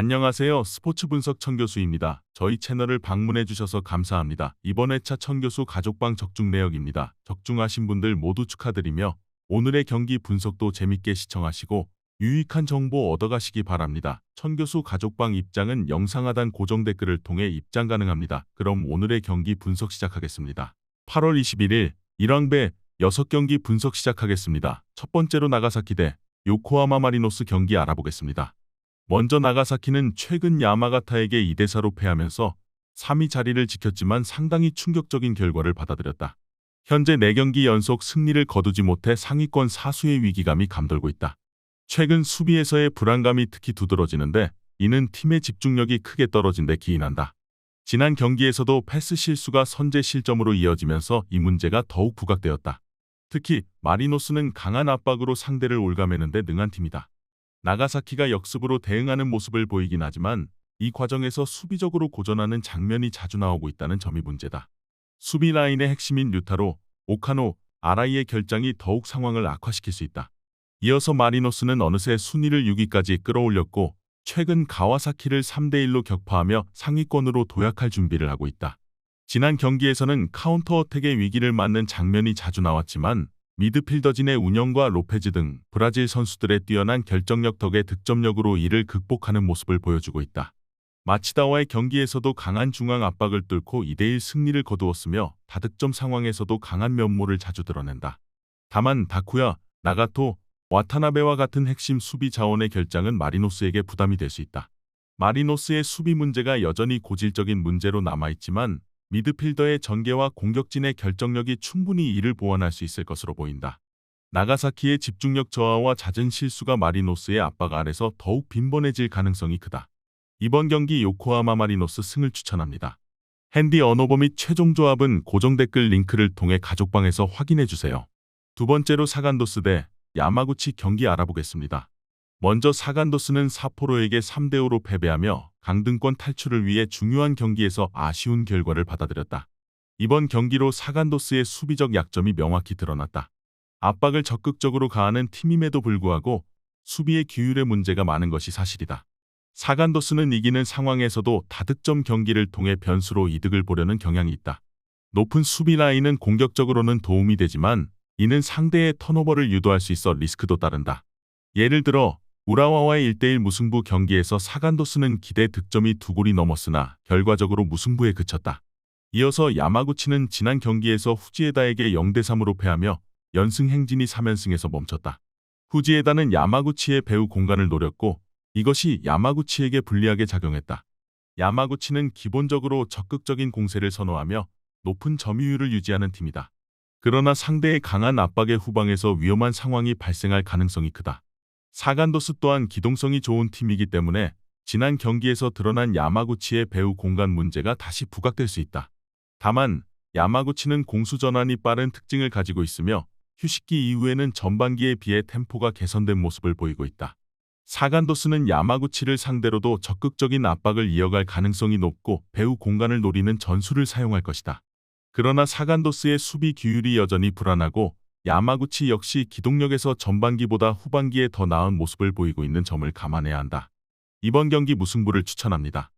안녕하세요. 스포츠 분석 천교수입니다. 저희 채널을 방문해 주셔서 감사합니다. 이번 회차 천교수 가족방 적중 내역입니다. 적중하신 분들 모두 축하드리며 오늘의 경기 분석도 재밌게 시청하시고 유익한 정보 얻어가시기 바랍니다. 천교수 가족방 입장은 영상 하단 고정 댓글을 통해 입장 가능합니다. 그럼 오늘의 경기 분석 시작하겠습니다. 8월 21일 1왕배 6경기 분석 시작하겠습니다. 첫 번째로 나가사키 대 요코하마 마리노스 경기 알아보겠습니다. 먼저 나가사키는 최근 야마가타에게 2대4로 패하면서 3위 자리를 지켰지만 상당히 충격적인 결과를 받아들였다. 현재 4경기 연속 승리를 거두지 못해 상위권 사수의 위기감이 감돌고 있다. 최근 수비에서의 불안감이 특히 두드러지는데 이는 팀의 집중력이 크게 떨어진 데 기인한다. 지난 경기에서도 패스 실수가 선제 실점으로 이어지면서 이 문제가 더욱 부각되었다. 특히 마리노스는 강한 압박으로 상대를 올가매는데 능한 팀이다. 나가사키가 역습으로 대응하는 모습을 보이긴 하지만 이 과정에서 수비적으로 고전하는 장면이 자주 나오고 있다는 점이 문제다. 수비 라인의 핵심인 류타로, 오카노, 아라이의 결장이 더욱 상황을 악화시킬 수 있다. 이어서 마리노스는 어느새 순위를 6위까지 끌어올렸고 최근 가와사키를 3대1로 격파하며 상위권으로 도약할 준비를 하고 있다. 지난 경기에서는 카운터어택의 위기를 맞는 장면이 자주 나왔지만 미드필더진의 운영과 로페즈 등 브라질 선수들의 뛰어난 결정력 덕에 득점력으로 이를 극복하는 모습을 보여주고 있다. 마치다와의 경기에서도 강한 중앙 압박을 뚫고 2대1 승리를 거두었으며 다득점 상황에서도 강한 면모를 자주 드러낸다. 다만 다쿠야, 나가토, 와타나베와 같은 핵심 수비 자원의 결장은 마리노스에게 부담이 될 수 있다. 마리노스의 수비 문제가 여전히 고질적인 문제로 남아있지만 미드필더의 전개와 공격진의 결정력이 충분히 이를 보완할 수 있을 것으로 보인다. 나가사키의 집중력 저하와 잦은 실수가 마리노스의 압박 아래서 더욱 빈번해질 가능성이 크다. 이번 경기 요코하마 마리노스 승을 추천합니다. 핸디 언어버 및 최종 조합은 고정 댓글 링크를 통해 가족방에서 확인해주세요. 두 번째로 사간도스 대 야마구치 경기 알아보겠습니다. 먼저 사간도스는 사포로에게 3대5로 패배하며 강등권 탈출을 위해 중요한 경기에서 아쉬운 결과를 받아들였다. 이번 경기로 사간도스의 수비적 약점이 명확히 드러났다. 압박을 적극적으로 가하는 팀임에도 불구하고 수비의 규율에 문제가 많은 것이 사실이다. 사간도스는 이기는 상황에서도 다득점 경기를 통해 변수로 이득을 보려는 경향이 있다. 높은 수비 라인은 공격적으로는 도움이 되지만 이는 상대의 턴오버를 유도할 수 있어 리스크도 따른다. 예를 들어 우라와와의 1대1 무승부 경기에서 사간도스는 기대 득점이 2골이 넘었으나 결과적으로 무승부에 그쳤다. 이어서 야마구치는 지난 경기에서 후지에다에게 0대3으로 패하며 연승 행진이 3연승에서 멈췄다. 후지에다는 야마구치의 배후 공간을 노렸고 이것이 야마구치에게 불리하게 작용했다. 야마구치는 기본적으로 적극적인 공세를 선호하며 높은 점유율을 유지하는 팀이다. 그러나 상대의 강한 압박의 후방에서 위험한 상황이 발생할 가능성이 크다. 사간도스 또한 기동성이 좋은 팀이기 때문에 지난 경기에서 드러난 야마구치의 배후 공간 문제가 다시 부각될 수 있다. 다만 야마구치는 공수 전환이 빠른 특징을 가지고 있으며 휴식기 이후에는 전반기에 비해 템포가 개선된 모습을 보이고 있다. 사간도스는 야마구치를 상대로도 적극적인 압박을 이어갈 가능성이 높고 배후 공간을 노리는 전술을 사용할 것이다. 그러나 사간도스의 수비 규율이 여전히 불안하고 야마구치 역시 기동력에서 전반기보다 후반기에 더 나은 모습을 보이고 있는 점을 감안해야 한다. 이번 경기 무승부를 추천합니다.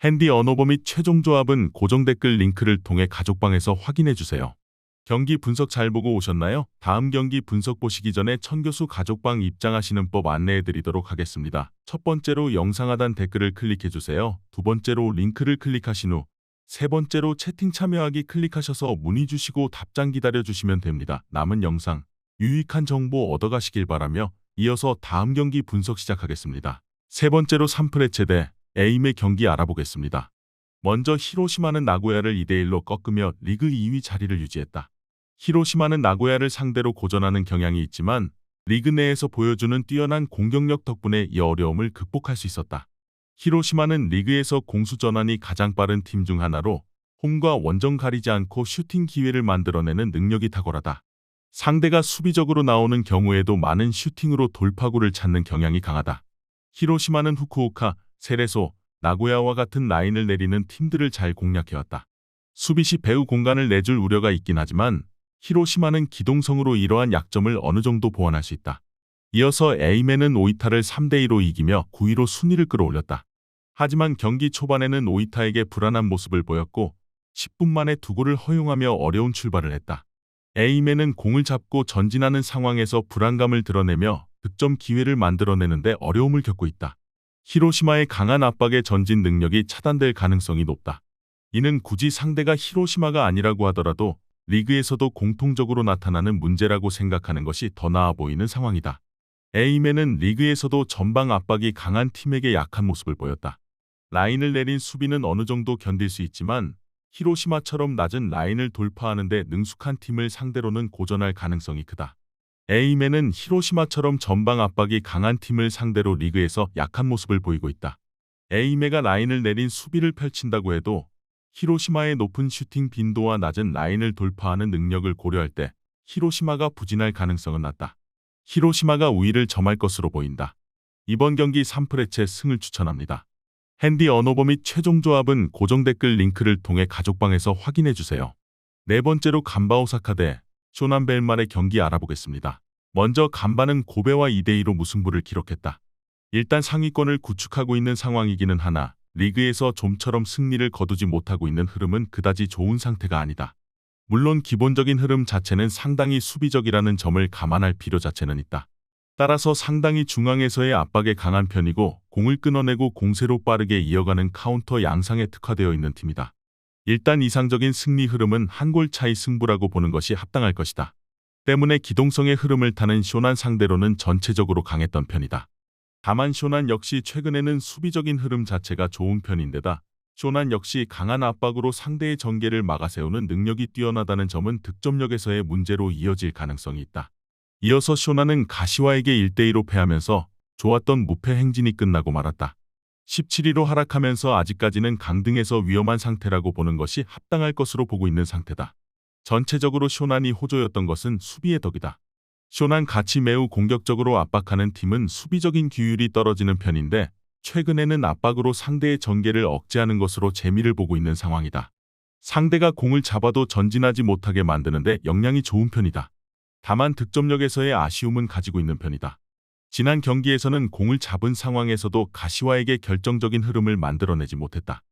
핸디 언어버 및 최종 조합은 고정 댓글 링크를 통해 가족방에서 확인해주세요. 경기 분석 잘 보고 오셨나요? 다음 경기 분석 보시기 전에 천교수 가족방 입장하시는 법 안내해드리도록 하겠습니다. 첫 번째로 영상 하단 댓글을 클릭해주세요. 두 번째로 링크를 클릭하신 후 세 번째로 채팅 참여하기 클릭하셔서 문의 주시고 답장 기다려주시면 됩니다. 남은 영상, 유익한 정보 얻어가시길 바라며 이어서 다음 경기 분석 시작하겠습니다. 세 번째로 산프레체 대 에임의 경기 알아보겠습니다. 먼저 히로시마는 나고야를 2대1로 꺾으며 리그 2위 자리를 유지했다. 히로시마는 나고야를 상대로 고전하는 경향이 있지만 리그 내에서 보여주는 뛰어난 공격력 덕분에 이 어려움을 극복할 수 있었다. 히로시마는 리그에서 공수 전환이 가장 빠른 팀 중 하나로 홈과 원정 가리지 않고 슈팅 기회를 만들어내는 능력이 탁월하다. 상대가 수비적으로 나오는 경우에도 많은 슈팅으로 돌파구를 찾는 경향이 강하다. 히로시마는 후쿠오카, 세레소, 나고야와 같은 라인을 내리는 팀들을 잘 공략해왔다. 수비 시 배후 공간을 내줄 우려가 있긴 하지만 히로시마는 기동성으로 이러한 약점을 어느 정도 보완할 수 있다. 이어서 에이맨은 오이타를 3대2로 이기며 9위로 순위를 끌어올렸다. 하지만 경기 초반에는 오이타에게 불안한 모습을 보였고 10분 만에 2골을 허용하며 어려운 출발을 했다. 에이맨은 공을 잡고 전진하는 상황에서 불안감을 드러내며 득점 기회를 만들어내는데 어려움을 겪고 있다. 히로시마의 강한 압박에 전진 능력이 차단될 가능성이 높다. 이는 굳이 상대가 히로시마가 아니라고 하더라도 리그에서도 공통적으로 나타나는 문제라고 생각하는 것이 더 나아 보이는 상황이다. 에이맨은 리그에서도 전방 압박이 강한 팀에게 약한 모습을 보였다. 라인을 내린 수비는 어느 정도 견딜 수 있지만 히로시마처럼 낮은 라인을 돌파하는 데 능숙한 팀을 상대로는 고전할 가능성이 크다. 에이맨은 히로시마처럼 전방 압박이 강한 팀을 상대로 리그에서 약한 모습을 보이고 있다. 에이맨가 라인을 내린 수비를 펼친다고 해도 히로시마의 높은 슈팅 빈도와 낮은 라인을 돌파하는 능력을 고려할 때 히로시마가 부진할 가능성은 낮다. 히로시마가 우위를 점할 것으로 보인다. 이번 경기 3프레체 승을 추천합니다. 핸디 언어버 및 최종 조합은 고정 댓글 링크를 통해 가족방에서 확인해주세요. 네 번째로 간바 오사카 대 쇼난 벨말의 경기 알아보겠습니다. 먼저 간바는 고베와 2대2로 무승부를 기록했다. 일단 상위권을 구축하고 있는 상황이기는 하나 리그에서 좀처럼 승리를 거두지 못하고 있는 흐름은 그다지 좋은 상태가 아니다. 물론 기본적인 흐름 자체는 상당히 수비적이라는 점을 감안할 필요 자체는 있다. 따라서 상당히 중앙에서의 압박에 강한 편이고 공을 끊어내고 공세로 빠르게 이어가는 카운터 양상에 특화되어 있는 팀이다. 일단 이상적인 승리 흐름은 한 골 차이 승부라고 보는 것이 합당할 것이다. 때문에 기동성의 흐름을 타는 쇼난 상대로는 전체적으로 강했던 편이다. 다만 쇼난 역시 최근에는 수비적인 흐름 자체가 좋은 편인데다 쇼난 역시 강한 압박으로 상대의 전개를 막아세우는 능력이 뛰어나다는 점은 득점력에서의 문제로 이어질 가능성이 있다. 이어서 쇼난은 가시와에게 1대2로 패하면서 좋았던 무패 행진이 끝나고 말았다. 17위로 하락하면서 아직까지는 강등에서 위험한 상태라고 보는 것이 합당할 것으로 보고 있는 상태다. 전체적으로 쇼난이 호조였던 것은 수비의 덕이다. 쇼난 같이 매우 공격적으로 압박하는 팀은 수비적인 규율이 떨어지는 편인데 최근에는 압박으로 상대의 전개를 억제하는 것으로 재미를 보고 있는 상황이다. 상대가 공을 잡아도 전진하지 못하게 만드는데 역량이 좋은 편이다. 다만 득점력에서의 아쉬움은 가지고 있는 편이다. 지난 경기에서는 공을 잡은 상황에서도 가시와에게 결정적인 흐름을 만들어내지 못했다.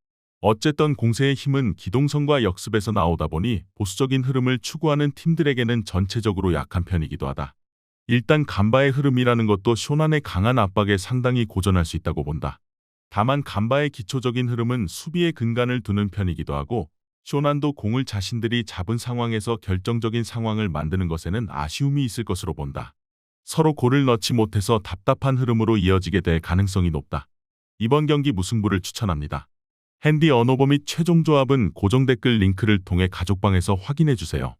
어쨌든 공세의 힘은 기동성과 역습에서 나오다 보니 보수적인 흐름을 추구하는 팀들에게는 전체적으로 약한 편이기도 하다. 일단 간바의 흐름이라는 것도 쇼난의 강한 압박에 상당히 고전할 수 있다고 본다. 다만 간바의 기초적인 흐름은 수비에 근간을 두는 편이기도 하고 쇼난도 공을 자신들이 잡은 상황에서 결정적인 상황을 만드는 것에는 아쉬움이 있을 것으로 본다. 서로 골을 넣지 못해서 답답한 흐름으로 이어지게 될 가능성이 높다. 이번 경기 무승부를 추천합니다. 핸디 언어버 및 최종 조합은 고정 댓글 링크를 통해 가족방에서 확인해주세요.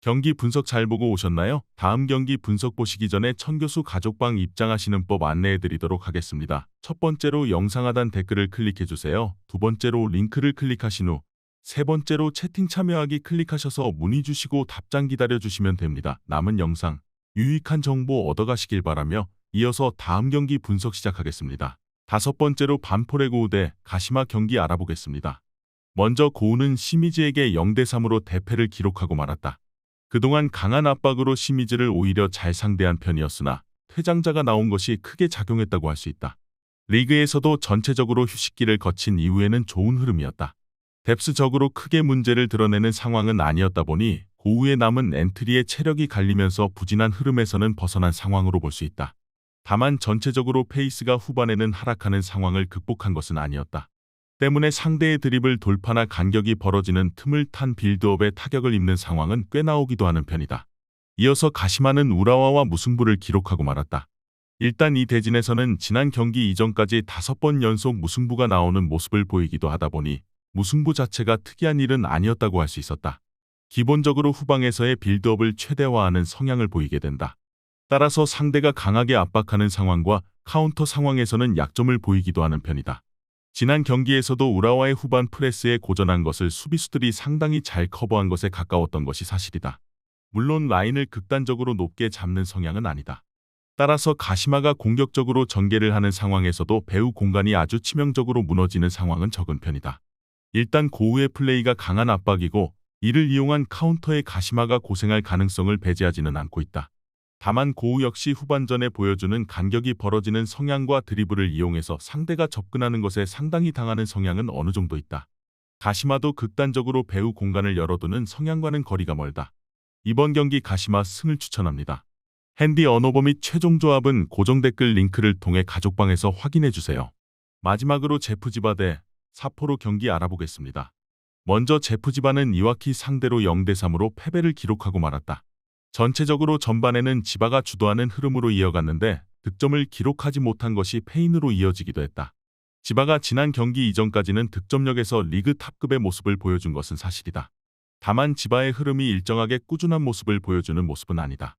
경기 분석 잘 보고 오셨나요? 다음 경기 분석 보시기 전에 천교수 가족방 입장하시는 법 안내해드리도록 하겠습니다. 첫 번째로 영상 하단 댓글을 클릭해주세요. 두 번째로 링크를 클릭하신 후 세 번째로 채팅 참여하기 클릭하셔서 문의 주시고 답장 기다려주시면 됩니다. 남은 영상 유익한 정보 얻어가시길 바라며 이어서 다음 경기 분석 시작하겠습니다. 다섯 번째로 반포레고우 대 가시마 경기 알아보겠습니다. 먼저 고우는 시미즈에게 0대3으로 대패를 기록하고 말았다. 그동안 강한 압박으로 시미즈를 오히려 잘 상대한 편이었으나 퇴장자가 나온 것이 크게 작용했다고 할 수 있다. 리그에서도 전체적으로 휴식기를 거친 이후에는 좋은 흐름이었다. 뎁스적으로 크게 문제를 드러내는 상황은 아니었다 보니 고우에 남은 엔트리의 체력이 갈리면서 부진한 흐름에서는 벗어난 상황으로 볼 수 있다. 다만 전체적으로 페이스가 후반에는 하락하는 상황을 극복한 것은 아니었다. 때문에 상대의 드리블 돌파나 간격이 벌어지는 틈을 탄 빌드업에 타격을 입는 상황은 꽤 나오기도 하는 편이다. 이어서 가시마는 우라와와 무승부를 기록하고 말았다. 일단 이 대진에서는 지난 경기 이전까지 5번 연속 무승부가 나오는 모습을 보이기도 하다 보니 무승부 자체가 특이한 일은 아니었다고 할 수 있었다. 기본적으로 후방에서의 빌드업을 최대화하는 성향을 보이게 된다. 따라서 상대가 강하게 압박하는 상황과 카운터 상황에서는 약점을 보이기도 하는 편이다. 지난 경기에서도 우라와의 후반 프레스에 고전한 것을 수비수들이 상당히 잘 커버한 것에 가까웠던 것이 사실이다. 물론 라인을 극단적으로 높게 잡는 성향은 아니다. 따라서 가시마가 공격적으로 전개를 하는 상황에서도 배우 공간이 아주 치명적으로 무너지는 상황은 적은 편이다. 일단 고우의 플레이가 강한 압박이고 이를 이용한 카운터에 가시마가 고생할 가능성을 배제하지는 않고 있다. 다만 고우 역시 후반전에 보여주는 간격이 벌어지는 성향과 드리블을 이용해서 상대가 접근하는 것에 상당히 당하는 성향은 어느 정도 있다. 가시마도 극단적으로 배후 공간을 열어두는 성향과는 거리가 멀다. 이번 경기 가시마 승을 추천합니다. 핸디 언어버 및 최종 조합은 고정 댓글 링크를 통해 가족방에서 확인해주세요. 마지막으로 제프지바 대 사포로 경기 알아보겠습니다. 먼저 제프지바는 이와키 상대로 0대3으로 패배를 기록하고 말았다. 전체적으로 전반에는 지바가 주도하는 흐름으로 이어갔는데 득점을 기록하지 못한 것이 패인으로 이어지기도 했다. 지바가 지난 경기 이전까지는 득점력에서 리그 탑급의 모습을 보여준 것은 사실이다. 다만 지바의 흐름이 일정하게 꾸준한 모습을 보여주는 모습은 아니다.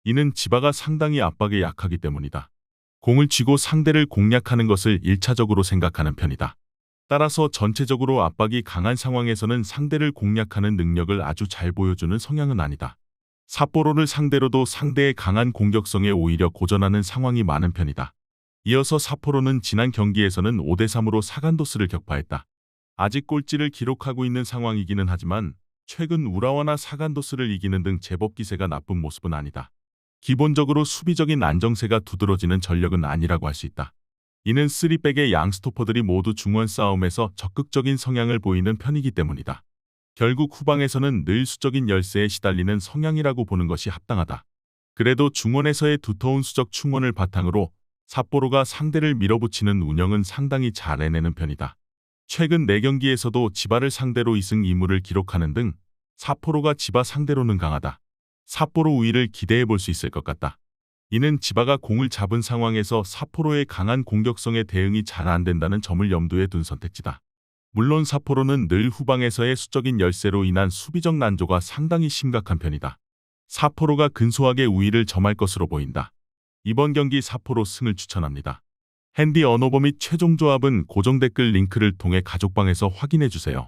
이는 지바가 상당히 압박에 약하기 때문이다. 공을 쥐고 상대를 공략하는 것을 1차적으로 생각하는 편이다. 따라서 전체적으로 압박이 강한 상황에서는 상대를 공략하는 능력을 아주 잘 보여주는 성향은 아니다. 삿포로를 상대로도 상대의 강한 공격성에 오히려 고전하는 상황이 많은 편이다. 이어서 삿포로는 지난 경기에서는 5대3으로 사간도스를 격파했다. 아직 꼴찌를 기록하고 있는 상황이기는 하지만 최근 우라와나 사간도스를 이기는 등 제법 기세가 나쁜 모습은 아니다. 기본적으로 수비적인 안정세가 두드러지는 전력은 아니라고 할 수 있다. 이는 3백의 양 스토퍼들이 모두 중원 싸움에서 적극적인 성향을 보이는 편이기 때문이다. 결국 후방에서는 늘 수적인 열세에 시달리는 성향이라고 보는 것이 합당하다. 그래도 중원에서의 두터운 수적 충원을 바탕으로 삿포로가 상대를 밀어붙이는 운영은 상당히 잘 해내는 편이다. 최근 4경기에서도 지바를 상대로 2승 2무를 기록하는 등 삿포로가 지바 상대로는 강하다. 삿포로 우위를 기대해 볼 수 있을 것 같다. 이는 지바가 공을 잡은 상황에서 삿포로의 강한 공격성에 대응이 잘 안 된다는 점을 염두에 둔 선택지다. 물론 삿포로는 늘 후방에서의 수적인 열세로 인한 수비적 난조가 상당히 심각한 편이다. 삿포로가 근소하게 우위를 점할 것으로 보인다. 이번 경기 삿포로 승을 추천합니다. 핸디 언어버 및 최종 조합은 고정 댓글 링크를 통해 가족방에서 확인해주세요.